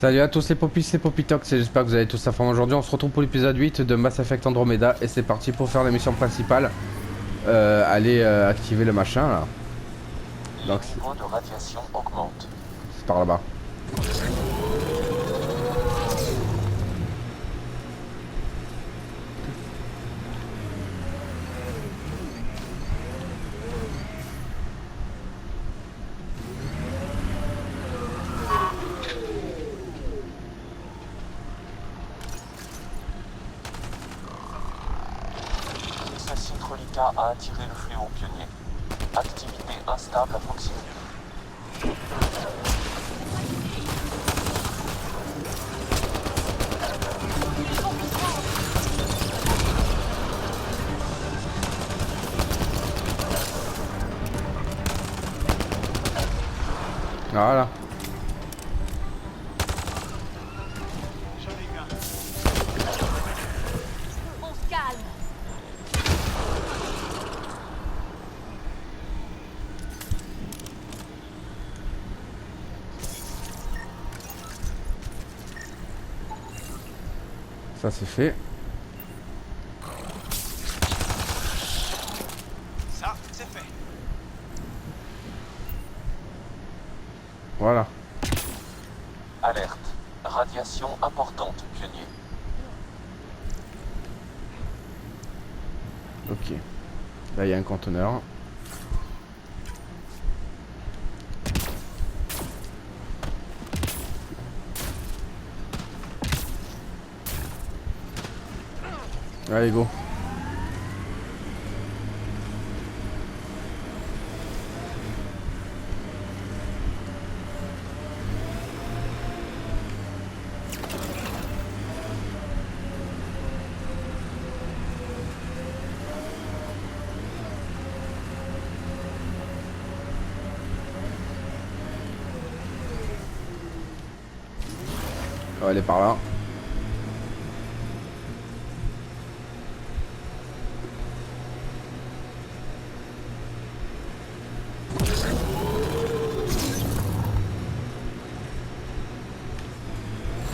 Salut à tous les popis, c'est Popitox et j'espère que vous allez tous à forme aujourd'hui. On se retrouve pour l'épisode 8 de Mass Effect Andromeda et c'est parti pour faire la mission principale. Aller activer le machin là. Donc Les niveaux de radiation augmentent. c'est par là-bas. Ce site reliquat a attiré le fléau pionnier. Activité instable à proximité. Voilà. On se calme. Ça c'est fait. Ça, c'est fait. Voilà. Alerte. Radiation importante, pionnier. Ok. Là il y a un conteneur. Allez go. On va aller par là.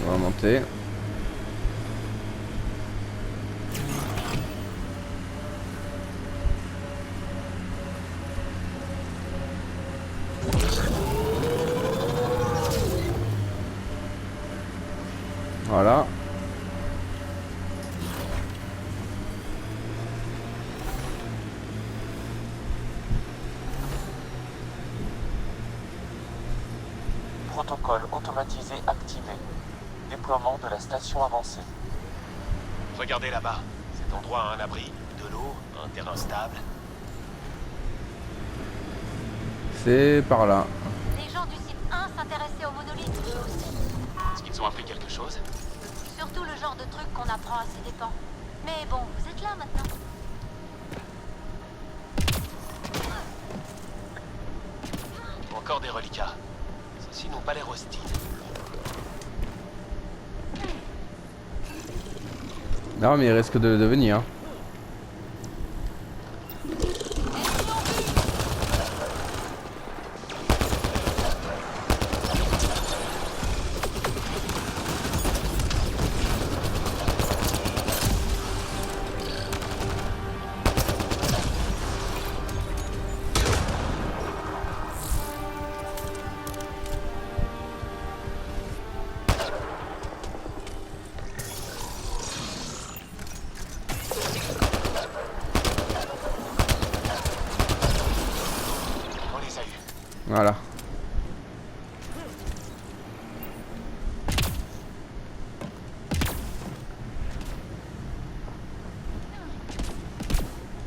On va monter. Voilà. Protocole automatisé activé. Déploiement de la station avancée. Regardez là-bas. Cet endroit a un abri, de l'eau, un terrain stable. C'est par là. Les gens du site 1 s'intéressaient aux monolithes, eux aussi. Est-ce qu'ils ont appris quelque chose? Surtout le genre de truc qu'on apprend à ses dépens. Mais bon, vous êtes là maintenant. Encore des reliquats. Ceux-ci n'ont pas l'air hostiles. Non mais il risque de le devenir. On les a eus. Voilà.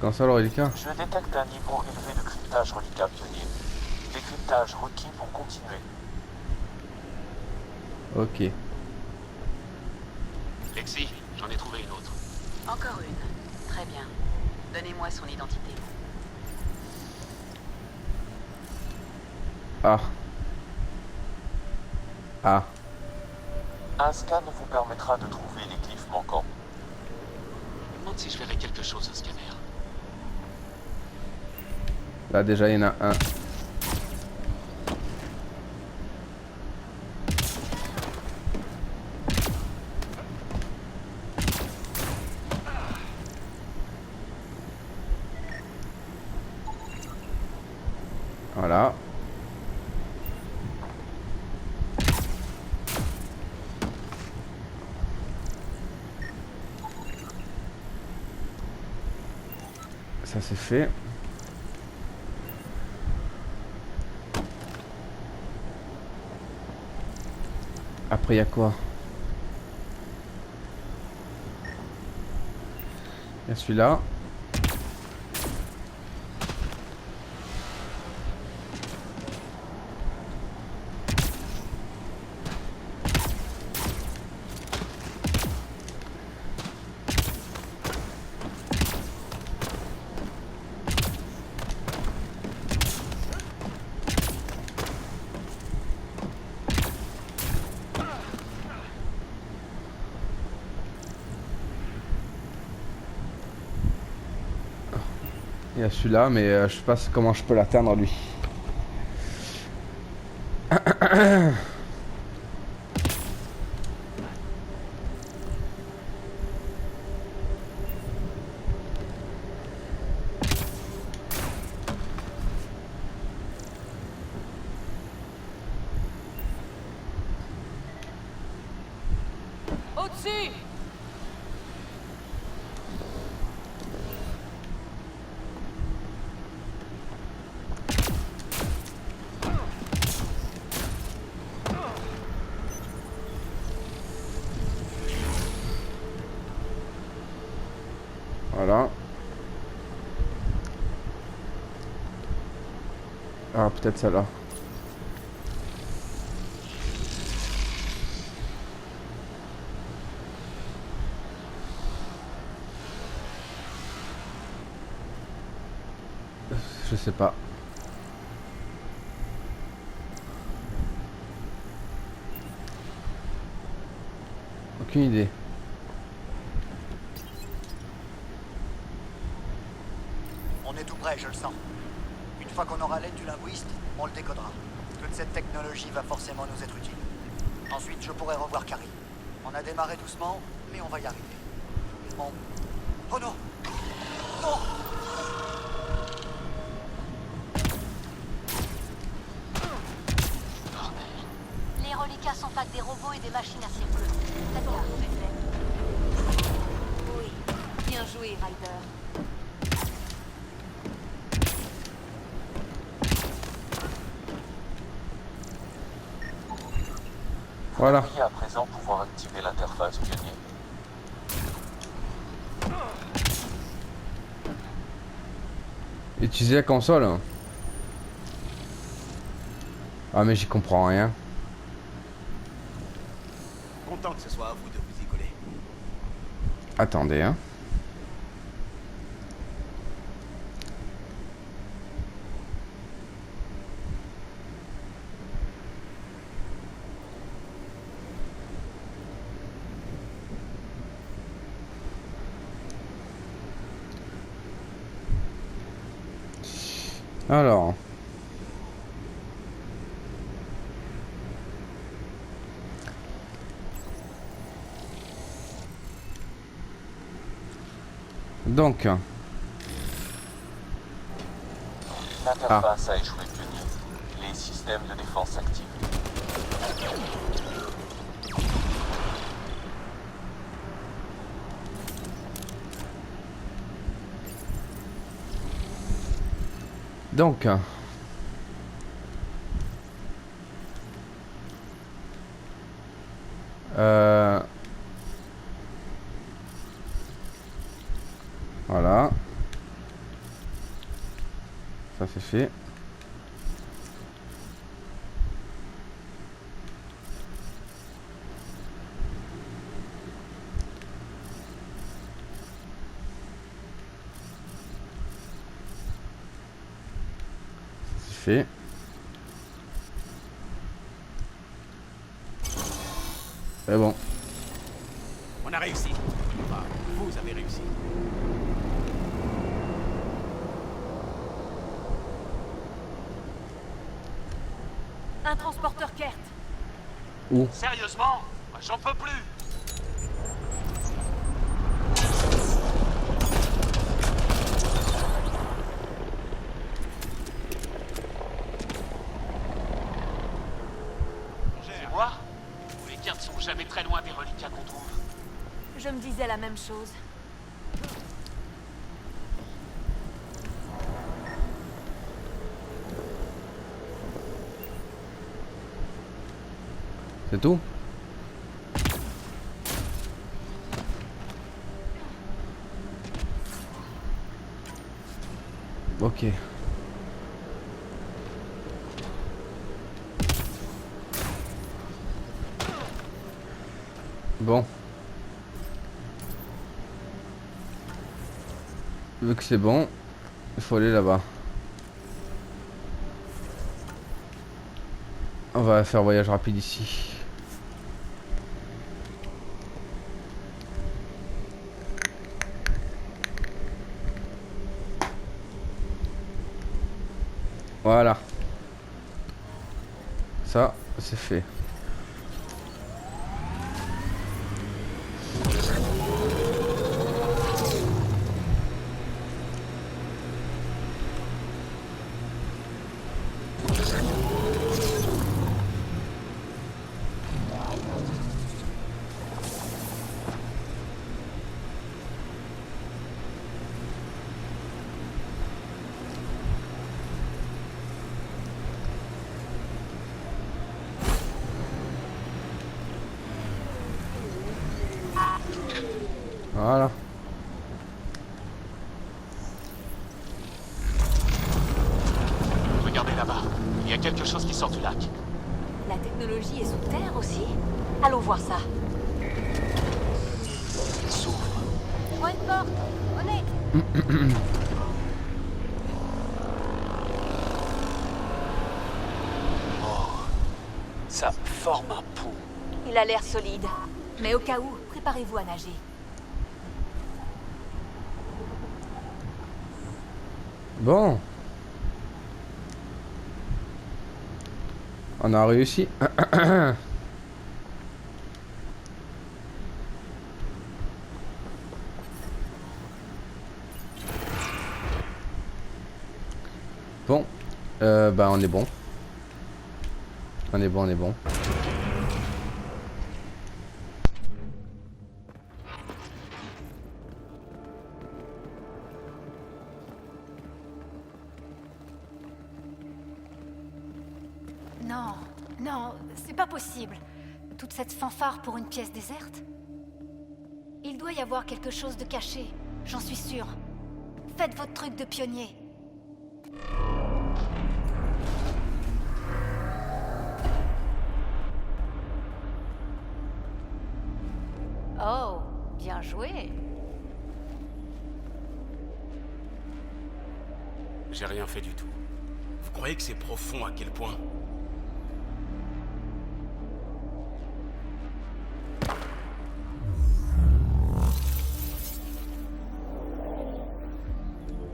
Quand ça le reliquat? Je détecte un niveau élevé de cryptage reliquat pionnier. Décryptage requis pour continuer. Ok. Lexi, j'en ai trouvé une autre. Encore une. Très bien. Donnez-moi son identité. Ah. Ah. Un scan vous permettra de trouver les glyphes manquants. Je me demande si je verrai quelque chose au scanner. Là déjà il y en a un. Ça c'est fait. Après, il y a quoi? Il y a celui-là. Il y a celui-là, mais je sais pas comment je peux l'atteindre lui. Au-dessus! Voilà. Ah, peut-être celle-là. Je sais pas. Aucune idée. On est tout prêt, je le sens. Une fois qu'on aura l'aide du linguiste, on le décodera. Toute cette technologie va forcément nous être utile. Ensuite, je pourrai revoir Carrie. On a démarré doucement, mais on va y arriver. Bon. Oh non! Non! Les reliquats sont pas que des robots et des machines à circuler. Faites gaffe. Oui, bien joué, Ryder. Voilà. Vous devriez à présent pouvoir activer l'interface pionnier. Utiliser la console. Ah mais j'y comprends rien. Content que ce soit à vous de vous y coller. Attendez hein. Alors. Donc. L'interface a échoué pionnier. Les systèmes de défense actifs. Donc. Voilà. Ça c'est fait. C'est fait. C'est bon. On a réussi. Enfin, vous avez réussi. Un transporteur Kert. Sérieusement? J'en peux plus. C'est moi? Les cartes sont jamais très loin des reliquats qu'on trouve. Je me disais la même chose. C'est tout? Ok. Bon. Vu que c'est bon, il faut aller là-bas. On va faire voyage rapide ici. Voilà. Ça, c'est fait. Voilà. Regardez là-bas. Il y a quelque chose qui sort du lac. La technologie est sous terre aussi? Allons voir ça. Il s'ouvre. Je vois une porte. On est. Ça forme un pont. Il a l'air solide. Mais au cas où, préparez-vous à nager. Bon. On a réussi. Bon. Bah on est bon. On est bon, on est bon. Non, non, c'est pas possible. Toute cette fanfare pour une pièce déserte? Il doit y avoir quelque chose de caché, j'en suis sûre. Faites votre truc de pionnier. Oh, bien joué. J'ai rien fait du tout. Vous croyez que c'est profond à quel point?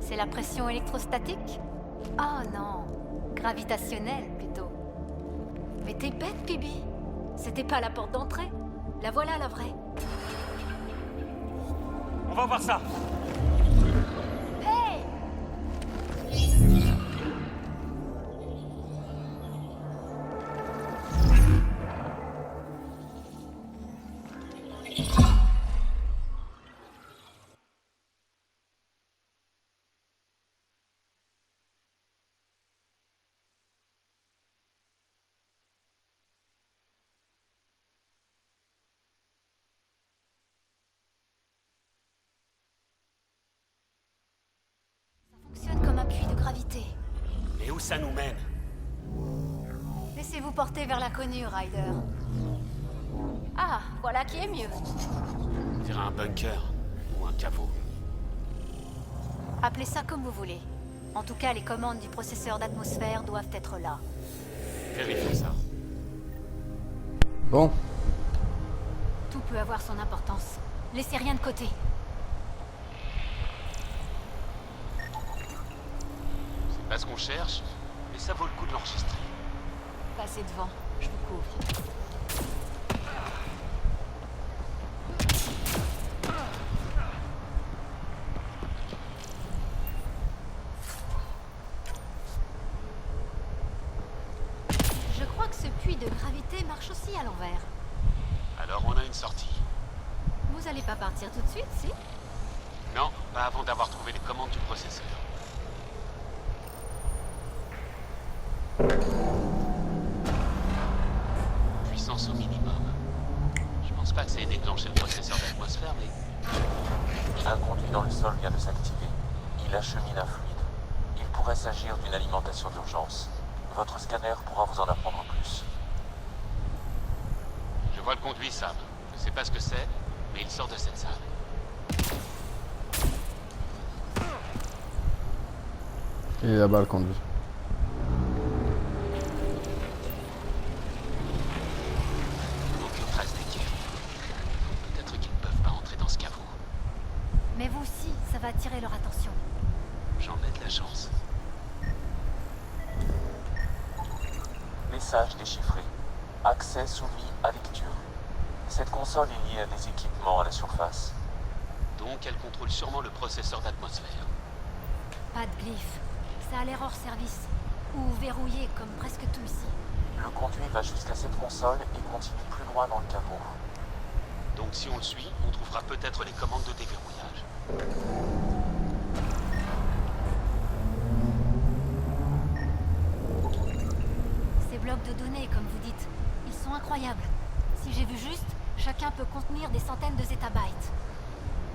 C'est la pression électrostatique? Oh non, gravitationnelle plutôt. Mais t'es bête, Bibi. C'était pas la porte d'entrée. La voilà, la vraie. On va voir ça. Hey! Fonctionne comme un puits de gravité. Mais où ça nous mène? Laissez-vous porter vers l'inconnu, Ryder. Ah, voilà qui est mieux. On dirait un bunker ou un caveau. Appelez ça comme vous voulez. En tout cas, les commandes du processeur d'atmosphère doivent être là. Vérifiez ça. Bon. Tout peut avoir son importance. Laissez rien de côté. C'est pas ce qu'on cherche, mais ça vaut le coup de l'enregistrer. Passez devant, je vous couvre. Je crois que ce puits de gravité marche aussi à l'envers. Alors on a une sortie. Vous allez pas partir tout de suite, si? Non, pas avant d'avoir trouvé les commandes du processeur. Puissance au minimum. pense pas que ça ait déclenché le processeur d'atmosphère, mais... Un conduit dans le sol vient de s'activer. Il achemine un fluide. Il pourrait s'agir d'une alimentation d'urgence. Votre scanner pourra vous en apprendre plus. Je vois le conduit, Sam. Je sais pas ce que c'est, mais il sort de cette salle. Il est là-bas le conduit. Aucune trace d'équipe. Peut-être qu'ils ne peuvent pas entrer dans ce caveau. Mais vous aussi, ça va attirer leur attention. J'en ai de la chance. Message déchiffré. Accès soumis à lecture. Cette console est liée à des équipements à la surface. Donc elle contrôle sûrement le processeur d'atmosphère. Pas de glyphe. Ça a l'air hors service. Ou verrouillé, comme presque tout ici. Le conduit va jusqu'à cette console et continue plus loin dans le caveau. Donc si on le suit, on trouvera peut-être les commandes de déverrouillage. Ces blocs de données, comme vous dites, ils sont incroyables. Si j'ai vu juste, chacun peut contenir des centaines de zettabytes.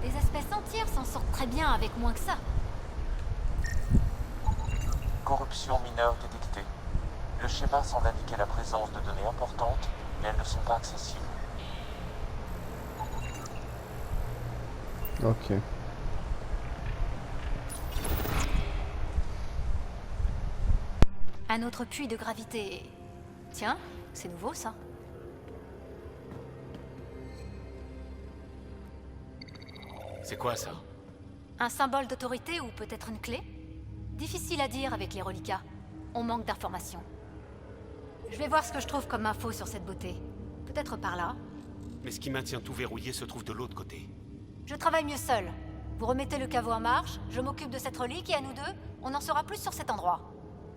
Des espèces entières s'en sortent très bien avec moins que ça. Corruption mineure détectée. Le schéma semble indiquer la présence de données importantes, mais elles ne sont pas accessibles. Ok. Un autre puits de gravité. Tiens, c'est nouveau ça. C'est quoi ça? Un symbole d'autorité ou peut-être une clé? Difficile à dire avec les reliquats. On manque d'informations. Je vais voir ce que je trouve comme info sur cette beauté. Peut-être par là. Mais ce qui maintient tout verrouillé se trouve de l'autre côté. Je travaille mieux seul. Vous remettez le caveau en marche, je m'occupe de cette relique et à nous deux, on en saura plus sur cet endroit.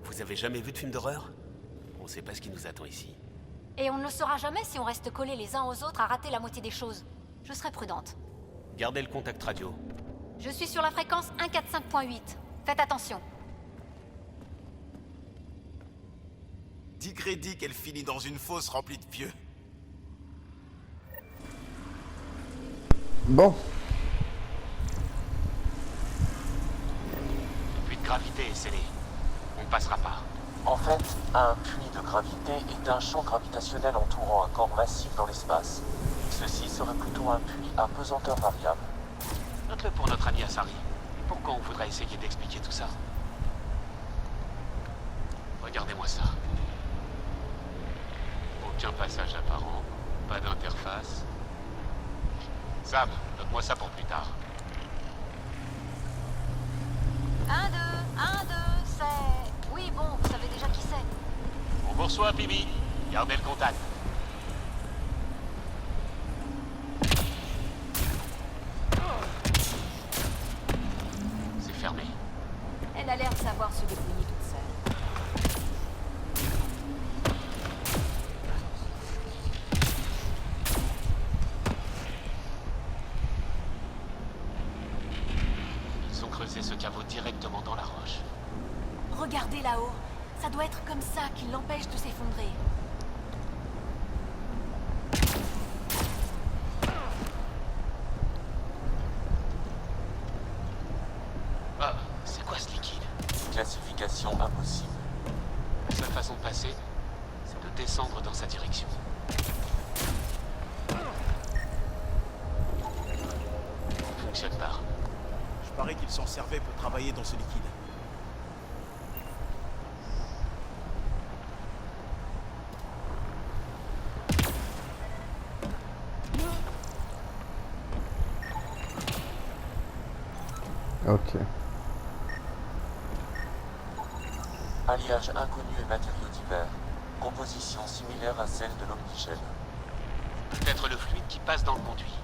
Vous avez jamais vu de film d'horreur? On sait pas ce qui nous attend ici. Et on ne le saura jamais si on reste collés les uns aux autres à rater la moitié des choses. Je serai prudente. Gardez le contact radio. Je suis sur la fréquence 145.8. Faites attention. Dick dit qu'elle finit dans une fosse remplie de pieux. Bon. Le puits de gravité est scellé. On ne passera pas. En fait, un puits de gravité est un champ gravitationnel entourant un corps massif dans l'espace. Ceci serait plutôt un puits à pesanteur variable. Note-le pour notre ami Asari. Pourquoi on voudrait essayer d'expliquer tout ça? Regardez-moi ça. Aucun passage apparent, pas d'interface. Sam, note-moi ça pour plus tard. 1, 2, 1, 2, c'est... Oui, bon, vous savez déjà qui c'est. On vous reçoit, Bibi. Gardez le contact. C'est fermé. Elle a l'air de savoir se débrouiller toute seule. Ils ont creusé ce caveau directement dans la roche. Regardez là-haut. Ça doit être comme ça qui l'empêche de s'effondrer. Ah, c'est quoi ce liquide? Classification impossible. La seule façon de passer, c'est de descendre dans sa direction. Ça fonctionne pas. Je parie qu'ils s'en servaient pour travailler dans ce liquide. Ok. Alliage inconnu et matériaux divers. Composition similaire à celle de l'omnigène. Peut-être le fluide qui passe dans le conduit.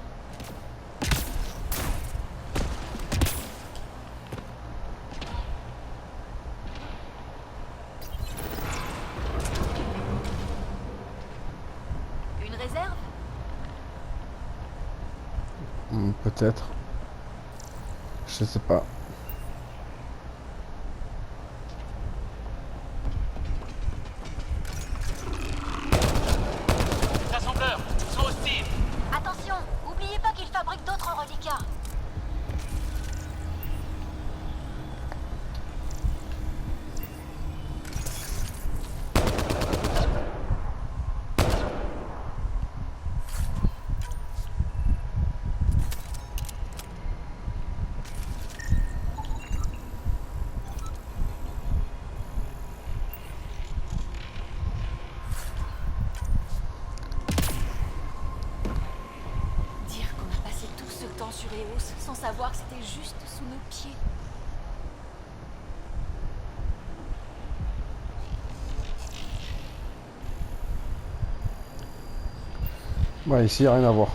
Une réserve? Peut-être. Je sais pas. Rassembleurs, ils sont hostiles. Attendez! temps sur Eos sans savoir que c'était juste sous nos pieds. Ouais, ici, y a rien à voir.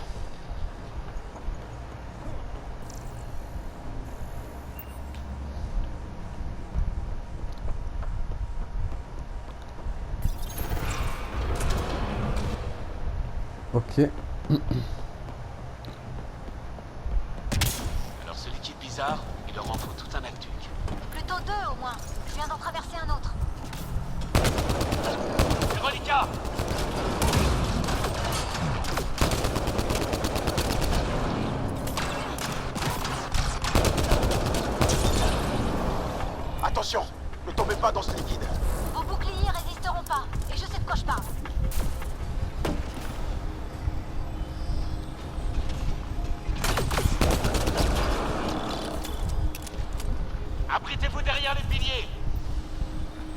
Ok. Alors ce liquide bizarre, il leur en faut tout un aqueduc. Plutôt deux au moins. Je viens d'en traverser un autre. Veronica! Attention, ne tombez pas dans ce liquide. Vos boucliers résisteront pas. Et je sais de quoi je parle. Abritez-vous derrière les piliers!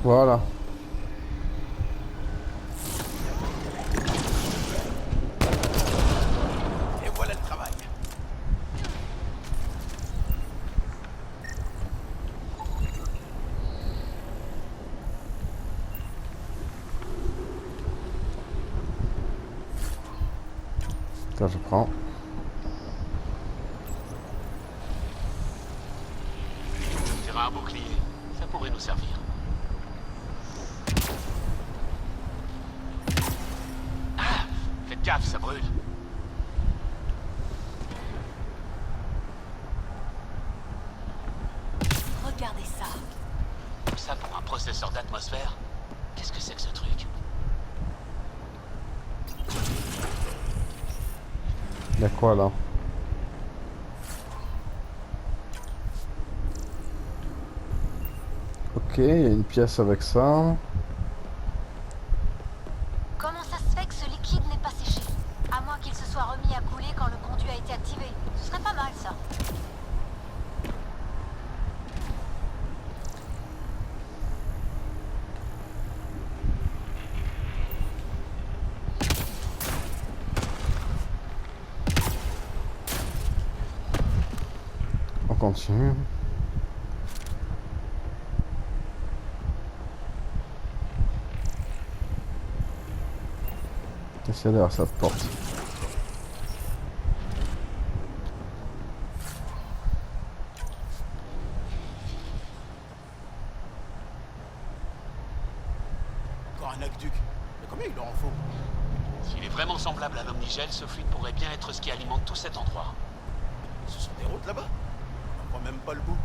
Voilà. Et voilà le travail. Ça, je prends. On dirait un bouclier. Ça pourrait nous servir. Ah! Faites gaffe, ça brûle. Regardez ça. Ça pour un processeur d'atmosphère? Qu'est-ce que c'est que ce truc? Y'a quoi là? Ok, il y a une pièce avec ça. Comment ça se fait que ce liquide n'est pas séché? À moins qu'il se soit remis à couler quand le conduit a été activé. Ce serait pas mal ça. On continue. Qu'est-ce qu'il y a derrière cette porte? Encore un aqueduc. Mais combien il leur en faut? S'il est vraiment semblable à l'omnigel, ce fluide pourrait bien être ce qui alimente tout cet endroit. Ce sont des routes là-bas? On voit même pas le bout.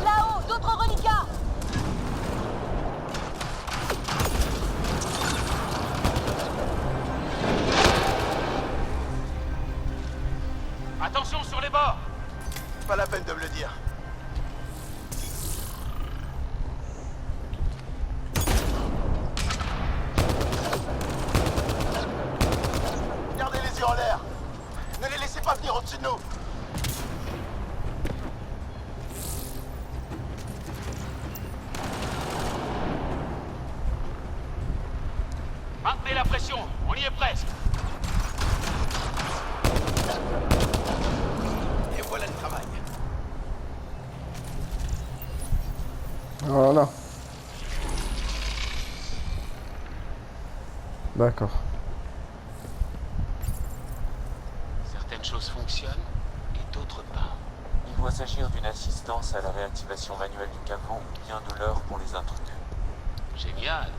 Là-haut, d'autres reliquats! Attention sur les bords! Pas la peine de me le dire. Gardez les yeux en l'air. Ne les laissez pas venir au-dessus de nous. Maintenez la pression, on y est presque. Et voilà le travail. Voilà. D'accord. Certaines choses fonctionnent et d'autres pas. Il doit s'agir d'une assistance à la réactivation manuelle du caveau ou bien de l'heure pour les intrus. Génial.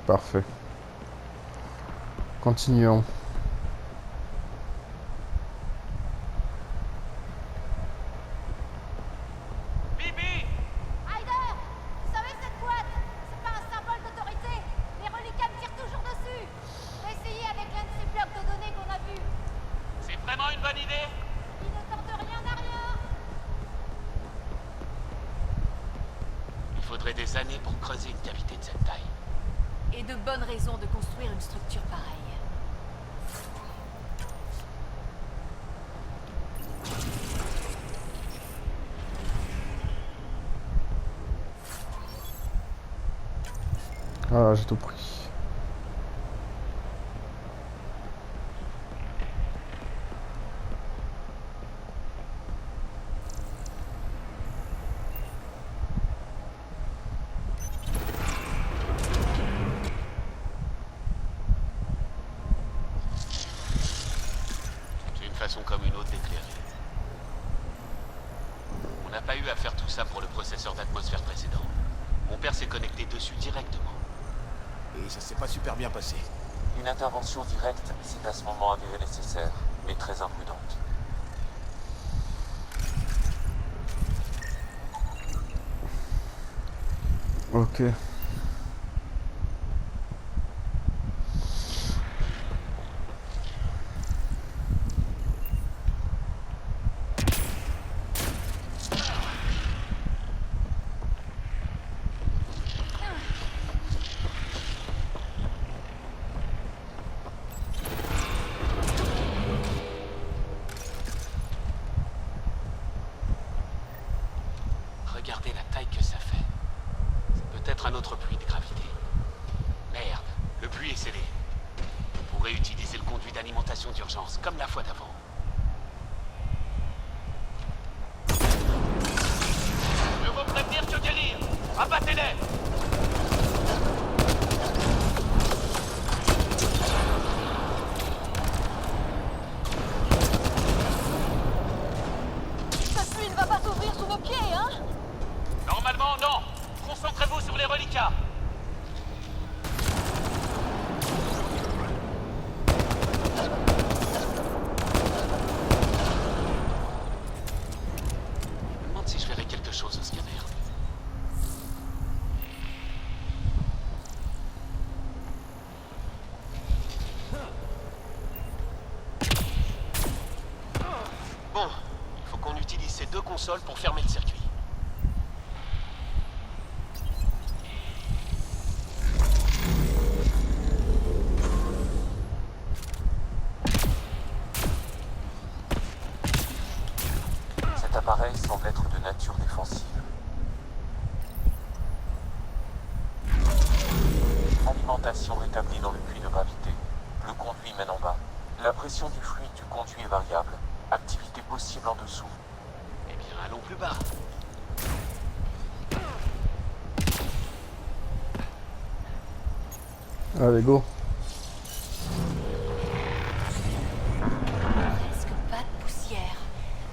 Parfait. Continuons. Bibi! Ryder! Vous savez cette boîte? C'est pas un symbole d'autorité. Les reliquats me tirent toujours dessus. Essayez avec l'un de ces blocs de données qu'on a vus. C'est vraiment une bonne idée? Ils ne tentent rien à rien. Il faudrait des années pour creuser une cavité de cette taille. Et de bonnes raisons de construire une structure pareille. Ah, j'ai tout pris. C'est une façon comme une autre d'éclairer. On n'a pas eu à faire tout ça pour le processeur d'atmosphère précédent. Mon père s'est connecté dessus directement. Et ça s'est pas super bien passé. Une intervention directe s'est à ce moment avérée nécessaire, mais très imprudente. Ok. Regardez la taille que ça fait. C'est peut-être un autre puits de gravité. Merde, le puits est scellé. On pourrait utiliser le conduit d'alimentation d'urgence, comme la fois d'avant. Je vous prévenir que guérir. Abattez-les. Ce puits ne va pas s'ouvrir sous nos pieds, hein? Normalement, non. Concentrez-vous sur les reliquats. Je me demande si je verrai quelque chose au scanner. Bon, il faut qu'on utilise ces deux consoles pour fermer le circuit. Cet appareil semble être de nature défensive. Alimentation rétablie dans le puits de gravité. Le conduit mène en bas. La pression du fluide du conduit est variable. Activité possible en dessous. Eh bien, allons plus bas. Allez, go. Presque pas de poussière.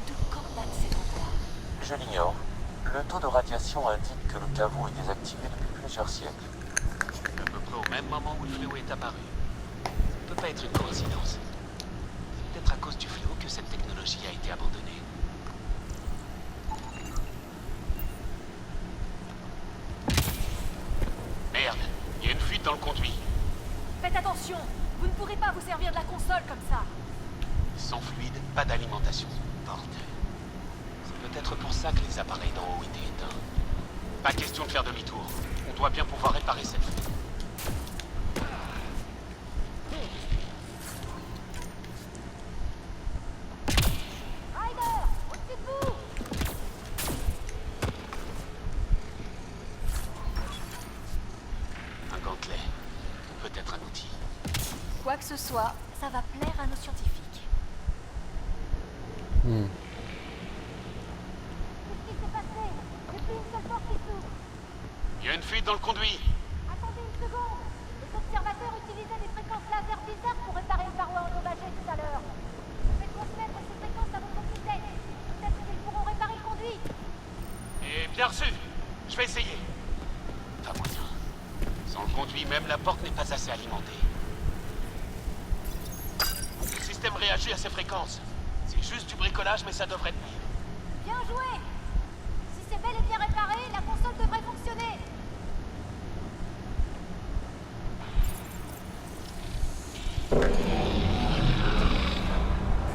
De quand date cet endroit? Je l'ignore. Le taux de radiation indique que le caveau est désactivé depuis plusieurs siècles. À peu près au même moment où le fléau est apparu. Ça ne peut pas être une coïncidence. C'est peut-être à cause du fléau que cette technologie a été abandonnée. Merde, il y a une fuite dans le conduit. Faites attention! Vous ne pourrez pas vous servir de la console comme ça! Sans fluide, pas d'alimentation. Bordel. C'est peut-être pour ça que les appareils d'en haut étaient éteints. Pas question de faire demi-tour. On doit bien pouvoir réparer cette fuite. Ryder! Au-dessus de vous! Un gantelet. Peut-être un outil. Quoi que ce soit, ça va plaire à nos scientifiques. Hmm. Qu'est-ce qui s'est passé? J'ai plus une seule porte qui s'ouvre. Il y a une fuite dans le conduit. Attendez une seconde. Les observateurs utilisaient des fréquences laser bizarres pour réparer une paroi endommagée tout à l'heure. Je vais transmettre ces fréquences à votre système. Peut-être qu'ils pourront réparer le conduit. Et bien reçu. Je vais essayer. Pas moyen. Sans le conduit, même la porte n'est pas assez alimentée. Le système réagit à ces fréquences. C'est juste du bricolage, mais ça devrait tenir. Bien joué. Si c'est bel et bien réparé, la console devrait fonctionner.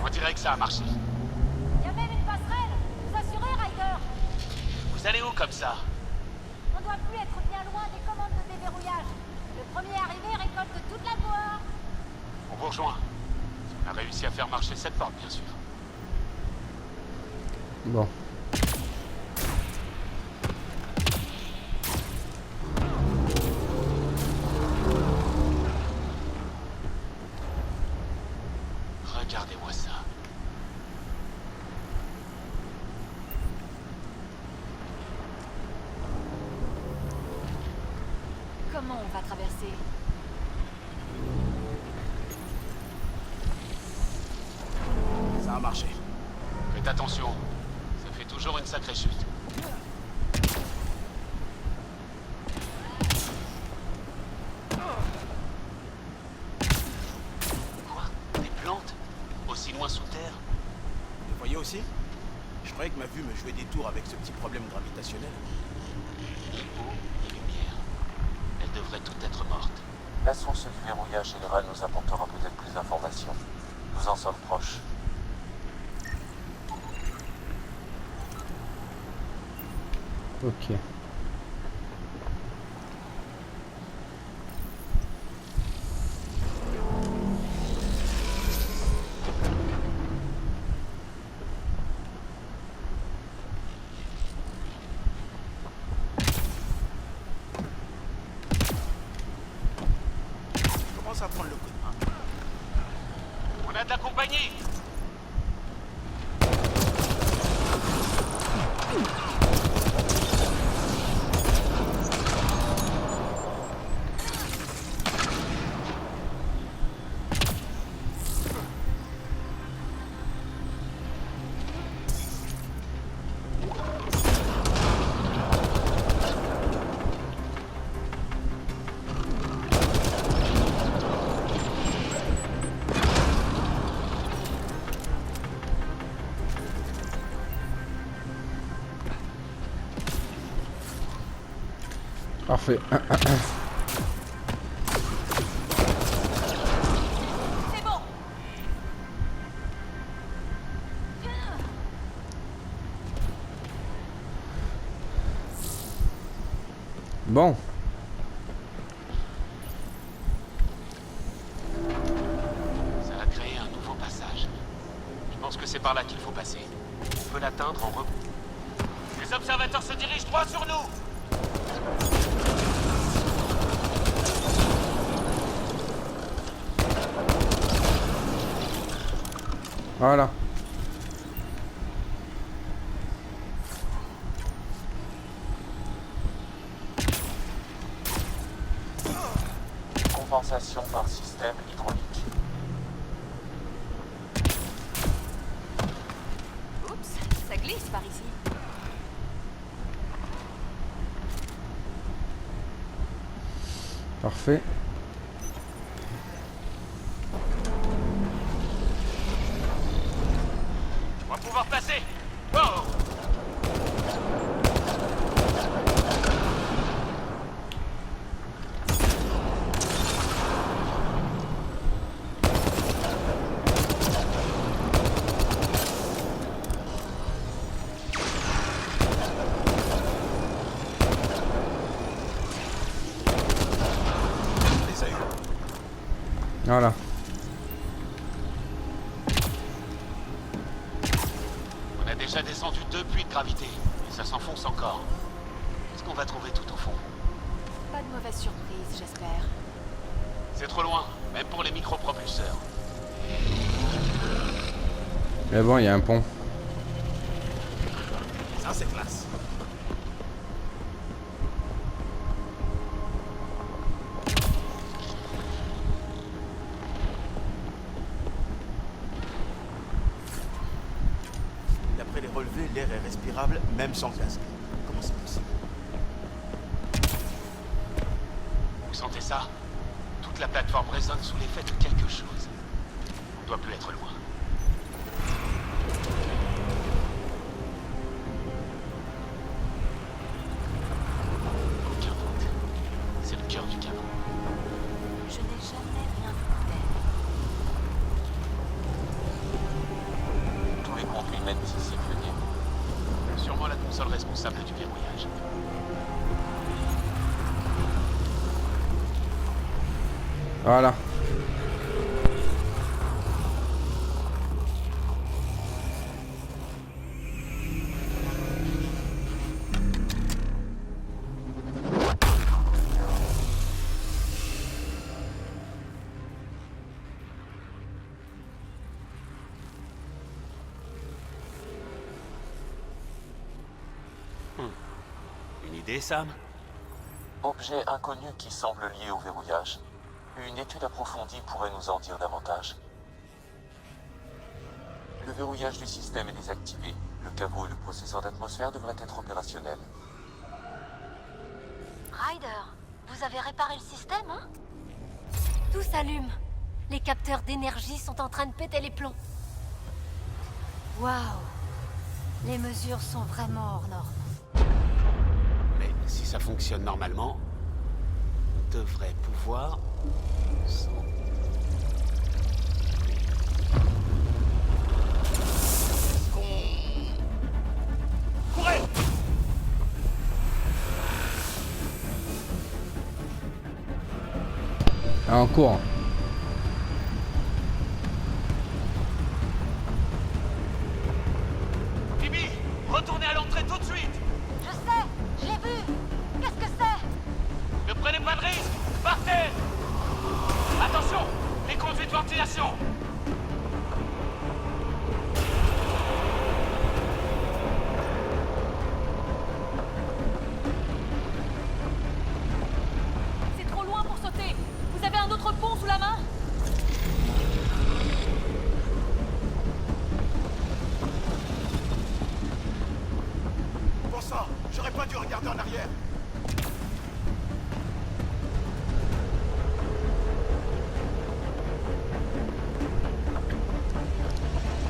On dirait que ça a marché. Il y a même une passerelle. Vous assurez, Ryder? Vous allez où comme ça? On doit réussi à faire marcher cette porte, bien sûr. Bon. Regardez-moi ça. Comment on va traverser? Ça a marché. Faites attention, ça fait toujours une sacrée chute. Quoi? Des plantes? Aussi loin sous terre? Vous voyez aussi? Je croyais que ma vue me jouait des tours avec ce petit problème gravitationnel. Ni eau, ni lumière. Elle devrait toutes être morte. La source du verrouillage général nous apportera peut-être plus d'informations. Nous en sommes proches. Ok. Je commence à prendre le coup de main. On a de la compagnie! Parfait. C'est bon. Bon. Ça a créé un nouveau passage. Je pense que c'est par là qu'il faut passer. On peut l'atteindre en Les observateurs se dirigent droit sur nous! Voilà. Compensation par système hydraulique. Oups, ça glisse par ici. Parfait. On va pouvoir passer! Wow! Les a eu. Voilà. On a déjà descendu 2 puits de gravité, et ça s'enfonce encore. Qu'est-ce qu'on va trouver tout au fond? Pas de mauvaise surprise, j'espère. C'est trop loin, même pour les micropropulseurs. Mais bon, il y a un pont. Ça, c'est classe. D'après les relevés, l'air est respirable, même sans casque. Comment c'est possible? Vous sentez ça? Toute la plateforme résonne sous l'effet de quelque chose. On doit plus être loin. Aucun doute. C'est le cœur du caveau. Je n'ai jamais rien vu tel. Tous les conduits mènent ici, venez. Sûrement la console responsable du verrouillage. Voilà. idée, Sam? Objet inconnu qui semble lié au verrouillage. Une étude approfondie pourrait nous en dire davantage. Le verrouillage du système est désactivé. Le caveau et le processeur d'atmosphère devraient être opérationnels. Ryder, vous avez réparé le système, hein? Tout s'allume. Les capteurs d'énergie sont en train de péter les plombs. Waouh! Les mesures sont vraiment hors normes. Mais si ça fonctionne normalement, on devrait pouvoir... Courez! Ah, en cours. Phoebe, retournez à l'entrée tout de suite! Je sais, je l'ai vu. Qu'est-ce que c'est? Ne prenez pas de risque! Partez! Attention! Les conduits de ventilation! C'est trop loin pour sauter. Vous avez un autre pont sous la main? Bon sang, j'aurais pas dû regarder en arrière.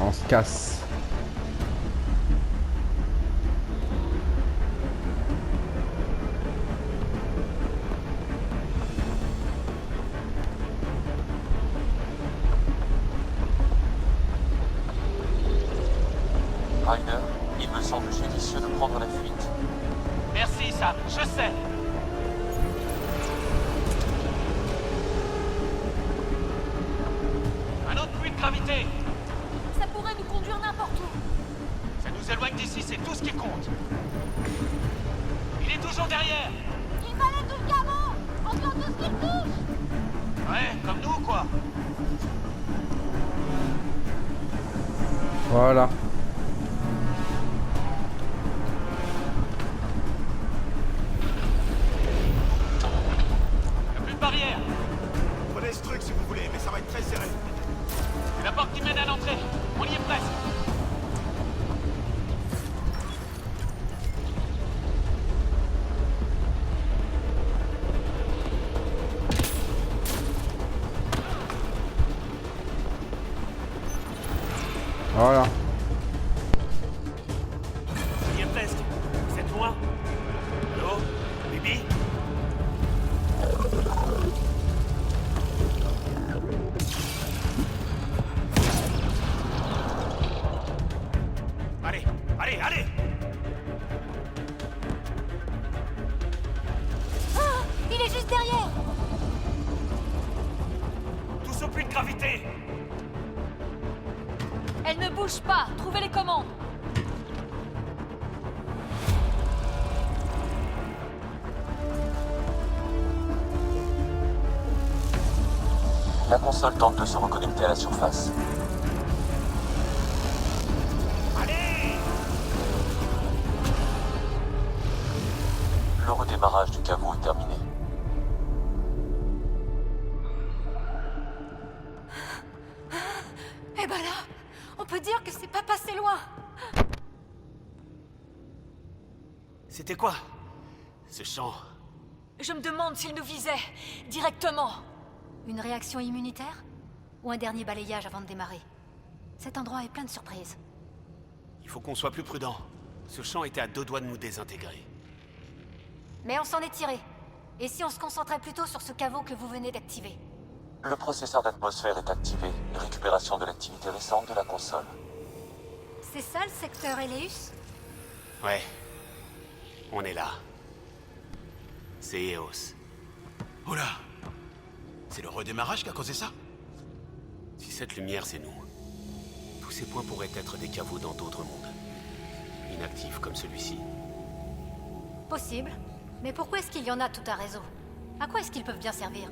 On se casse. Ryder, il me semble judicieux de prendre la fuite. Merci, Sam, je sais! Un autre puits de gravité! Ça pourrait nous conduire n'importe où. Ça nous éloigne d'ici, c'est tout ce qui compte! Il est toujours derrière! Il balaye tout le caveau. On tient tout ce qu'il touche. Ouais, comme nous, quoi! Voilà. Y'a plus de barrière! Prenez ce truc si vous voulez, mais ça va être très serré. C'est la porte qui mène à l'entrée! On y est presque! Voilà. On y est presque! Vous êtes loin? Allô? Bibi? Allez, allez, allez! Ah! Il est juste derrière! Tous au puits de gravité! Elle ne bouge pas. Trouvez les commandes. La console tente de se reconnecter à la surface. Allez! Le redémarrage du caveau est terminé. Eh ben là, on peut dire que c'est pas passé loin. C'était quoi? Ce chant? Je me demande s'il nous visait directement. Une réaction immunitaire? Ou un dernier balayage avant de démarrer? Cet endroit est plein de surprises. Il faut qu'on soit plus prudent. Ce chant était à 2 doigts de nous désintégrer. Mais on s'en est tiré. Et si on se concentrait plutôt sur ce caveau que vous venez d'activer? Le processeur d'atmosphère est activé. Récupération de l'activité récente de la console. C'est ça le secteur Eleus? Ouais. On est là. C'est EOS. Oh là! C'est le redémarrage qui a causé ça? Si cette lumière, c'est nous, tous ces points pourraient être des caveaux dans d'autres mondes. Inactifs comme celui-ci. Possible. Mais pourquoi est-ce qu'il y en a tout un réseau? À quoi est-ce qu'ils peuvent bien servir?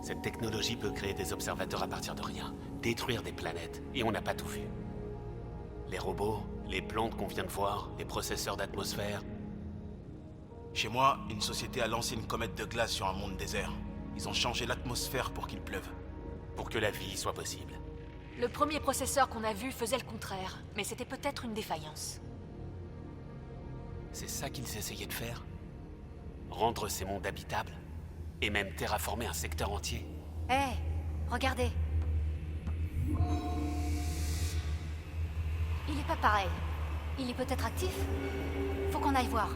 Cette technologie peut créer des observateurs à partir de rien, détruire des planètes, et on n'a pas tout vu. Les robots, les plantes qu'on vient de voir, les processeurs d'atmosphère... Chez moi, une société a lancé une comète de glace sur un monde désert. Ils ont changé l'atmosphère pour qu'il pleuve. Pour que la vie soit possible. Le premier processeur qu'on a vu faisait le contraire, mais c'était peut-être une défaillance. C'est ça qu'ils essayaient de faire? Rendre ces mondes habitables? Et même terraformer un secteur entier? Hé, regardez. Il est pas pareil. Il est peut-être actif? Faut qu'on aille voir.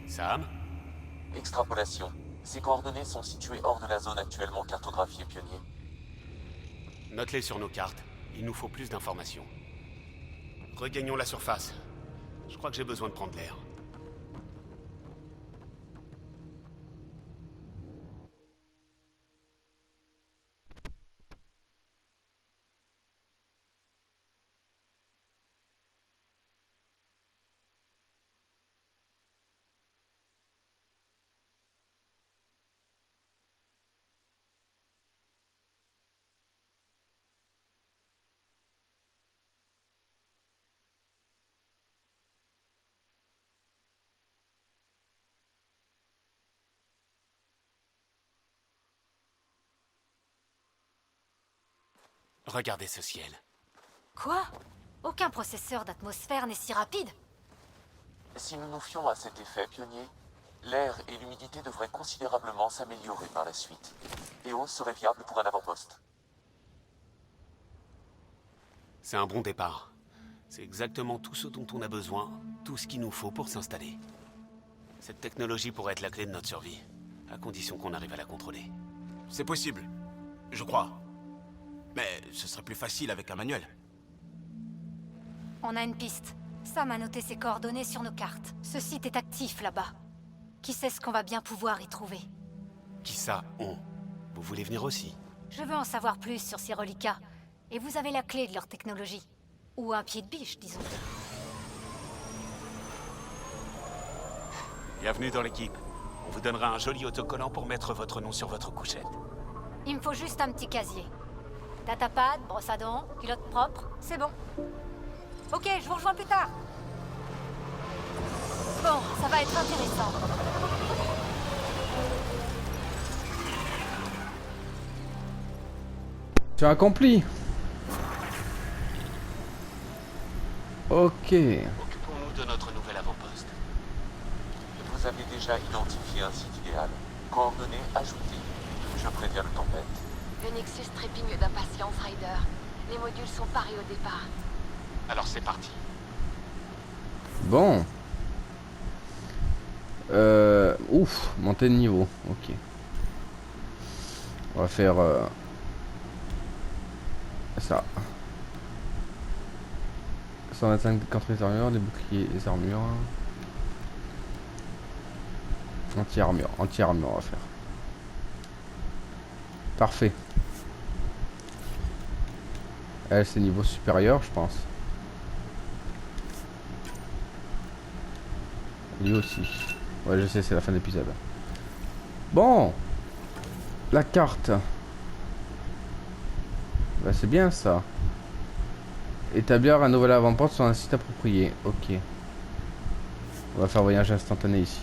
Sam? Extrapolation. Ces coordonnées sont situées hors de la zone actuellement cartographiée, Pionnier. Note-les sur nos cartes. Il nous faut plus d'informations. Regagnons la surface. Je crois que j'ai besoin de prendre l'air. Regardez ce ciel. Quoi? Aucun processeur d'atmosphère n'est si rapide. Si nous nous fions à cet effet, Pionnier, l'air et l'humidité devraient considérablement s'améliorer par la suite. EOS serait viable pour un avant-poste. C'est un bon départ. C'est exactement tout ce dont on a besoin, tout ce qu'il nous faut pour s'installer. Cette technologie pourrait être la clé de notre survie, à condition qu'on arrive à la contrôler. C'est possible. Je crois. Mais ce serait plus facile avec un manuel. On a une piste. Sam a noté ses coordonnées sur nos cartes. Ce site est actif là-bas. Qui sait ce qu'on va bien pouvoir y trouver? Qui ça, on? Vous voulez venir aussi? Je veux en savoir plus sur ces reliquats. Et vous avez la clé de leur technologie. Ou un pied de biche, disons. Bienvenue dans l'équipe. On vous donnera un joli autocollant pour mettre votre nom sur votre couchette. Il me faut juste un petit casier. Datapad, brosse à dents, culotte propre, c'est bon. Ok, je vous rejoins plus tard. Bon, ça va être intéressant. Tu as accompli. Ok. Occupons-nous de notre nouvel avant-poste. Vous avez déjà identifié un site idéal. Coordonnées ajoutées. Je préviens le tempête. Le Nexus trépigne d'impatience, Ryder. Les modules sont parés au départ. Alors c'est parti. Bon. Ouf, montée de niveau. Ok. On va faire ça. 125 contre les armures, des boucliers, les armures. Anti-armure, anti-armure on va faire. Parfait. Elle c'est niveau supérieur je pense. Lui aussi. Ouais je sais c'est la fin de l'épisode. Bon. La carte. Bah c'est bien ça. Établir un nouvel avant-poste sur un site approprié. Ok. On va faire voyage instantané ici.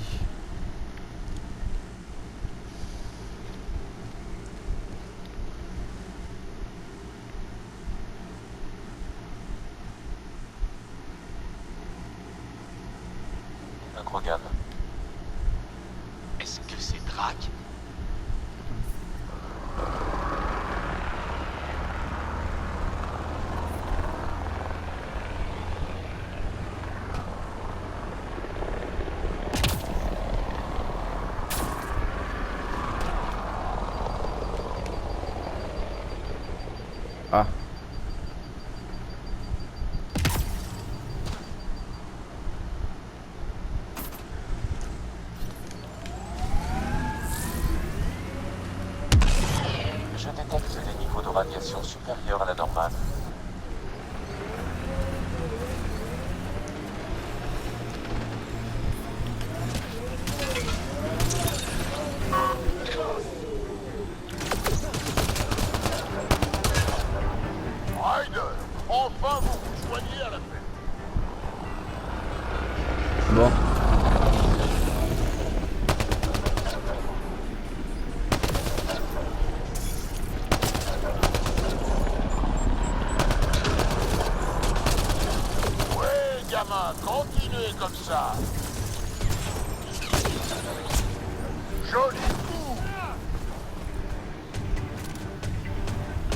Incroyable. Est-ce que c'est Drac? Ah. Je détecte des niveaux de radiation supérieurs à la normale. Ryder, enfin vous vous joignez à la paix. Bon.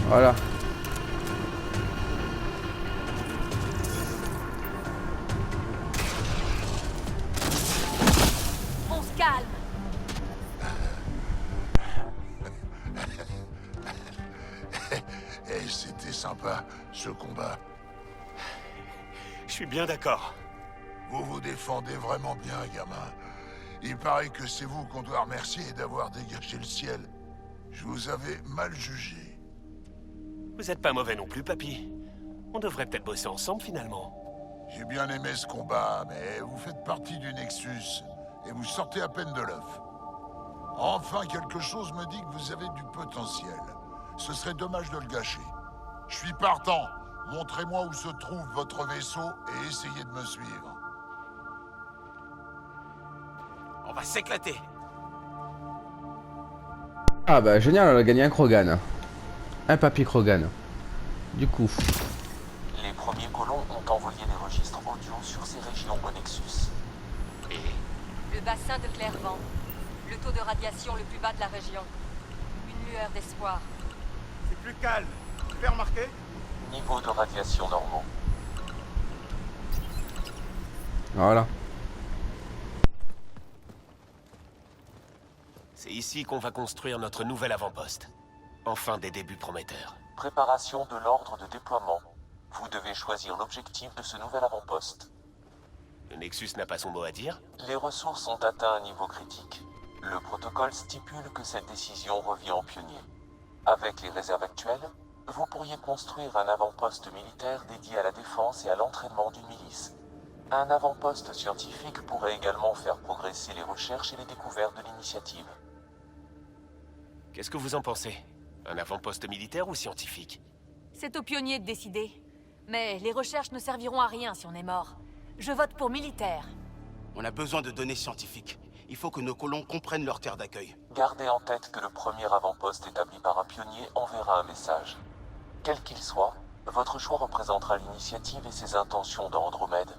Voilà. On se calme. Et c'était sympa, ce combat. Je suis bien d'accord. Vous vous défendez vraiment bien, gamin. Il paraît que c'est vous qu'on doit remercier d'avoir dégagé le ciel. Je vous avais mal jugé. Vous êtes pas mauvais non plus, papy. On devrait peut-être bosser ensemble, finalement. J'ai bien aimé ce combat, mais vous faites partie du Nexus, et vous sortez à peine de l'œuf. Enfin, quelque chose me dit que vous avez du potentiel. Ce serait dommage de le gâcher. Je suis partant. Montrez-moi où se trouve votre vaisseau et essayez de me suivre. On va s'éclater. Ah bah génial, on a gagné un Krogan. Un papy Krogan. Du coup. Les premiers colons ont envoyé des registres audio sur ces régions au Nexus. Et Le bassin de Clairvent. Le taux de radiation le plus bas de la région. Une lueur d'espoir. C'est plus calme. Tu fais remarquer? Niveau de radiation normaux. Voilà. c'est ici qu'on va construire notre nouvel avant-poste. Enfin des débuts prometteurs. Préparation de l'ordre de déploiement. Vous devez choisir l'objectif de ce nouvel avant-poste. Le Nexus n'a pas son mot à dire? Les ressources ont atteint un niveau critique. Le protocole stipule que cette décision revient aux pionniers. Avec les réserves actuelles, vous pourriez construire un avant-poste militaire dédié à la défense et à l'entraînement d'une milice. Un avant-poste scientifique pourrait également faire progresser les recherches et les découvertes de l'initiative. Qu'est-ce que vous en pensez? Un avant-poste militaire ou scientifique? C'est aux pionniers de décider. Mais les recherches ne serviront à rien si on est mort. Je vote pour militaire. On a besoin de données scientifiques. Il faut que nos colons comprennent leur terre d'accueil. Gardez en tête que le premier avant-poste établi par un pionnier enverra un message. Quel qu'il soit, votre choix représentera l'initiative et ses intentions dans Andromède.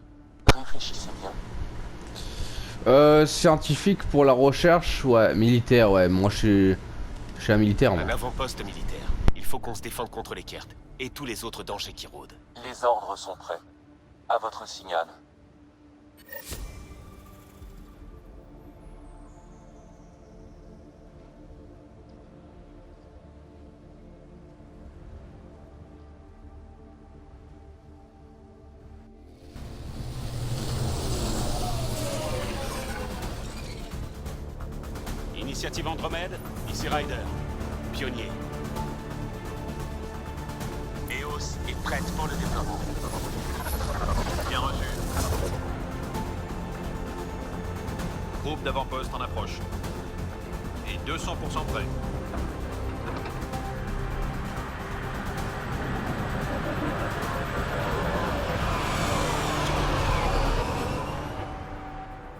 Réfléchissez bien. Scientifique pour la recherche, ouais. Militaire, ouais. Moi, je suis un militaire, moi. Un avant-poste militaire. Il faut qu'on se défende contre les Kert et tous les autres dangers qui rôdent. Les ordres sont prêts. À votre signal. Initiative Andromède, ici Ryder. Pionnier. EOS est prête pour le déploiement. Bien reçu. Groupe d'avant-poste en approche. Et 200% prêt.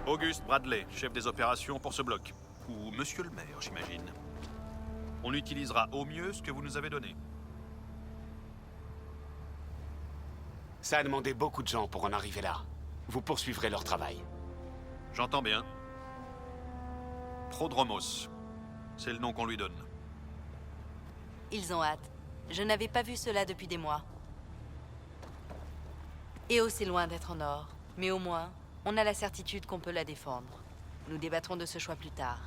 Auguste Bradley, chef des opérations pour ce bloc. Ou monsieur le maire, j'imagine. On utilisera au mieux ce que vous nous avez donné. Ça a demandé beaucoup de gens pour en arriver là. Vous poursuivrez leur travail. J'entends bien. Prodromos. C'est le nom qu'on lui donne. Ils ont hâte. Je n'avais pas vu cela depuis des mois. EOS est loin d'être en or, mais au moins, on a la certitude qu'on peut la défendre. Nous débattrons de ce choix plus tard.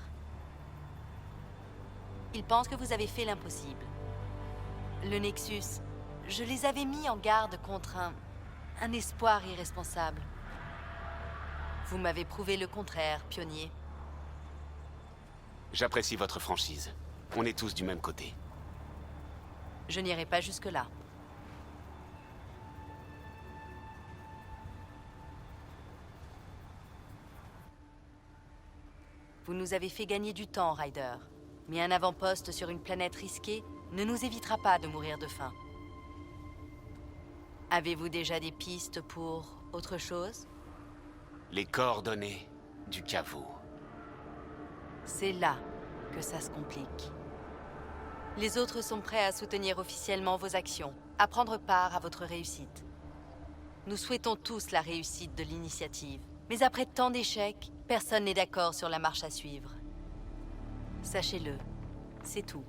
Ils pensent que vous avez fait l'impossible. Le Nexus, je les avais mis en garde contre un espoir irresponsable. Vous m'avez prouvé le contraire, pionnier. J'apprécie votre franchise. On est tous du même côté. Je n'irai pas jusque-là. Vous nous avez fait gagner du temps, Ryder. Mais un avant-poste sur une planète risquée ne nous évitera pas de mourir de faim. Avez-vous déjà des pistes pour autre chose? Les coordonnées du caveau. C'est là que ça se complique. Les autres sont prêts à soutenir officiellement vos actions, à prendre part à votre réussite. Nous souhaitons tous la réussite de l'initiative. Mais après tant d'échecs, personne n'est d'accord sur la marche à suivre. Sachez-le, c'est tout.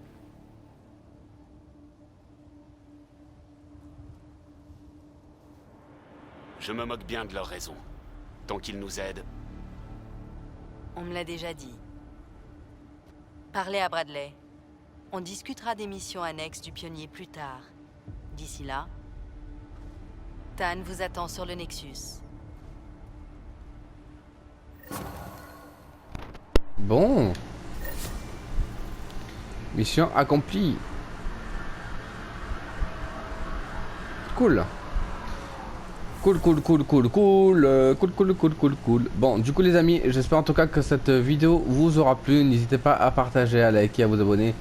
Je me moque bien de leurs raisons. Tant qu'ils nous aident, On me l'a déjà dit. Parlez à Bradley. On discutera des missions annexes du pionnier plus tard. D'ici là, Tan vous attend sur le Nexus. Bon. Mission accomplie. Cool. Cool. Bon, du coup les amis, j'espère en tout cas que cette vidéo vous aura plu. N'hésitez pas à partager, à liker, à vous abonner.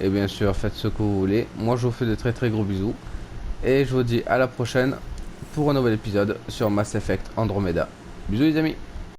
Et bien sûr, faites ce que vous voulez. Moi, je vous fais de très gros bisous. Et je vous dis à la prochaine pour un nouvel épisode sur Mass Effect Andromeda. Bisous les amis.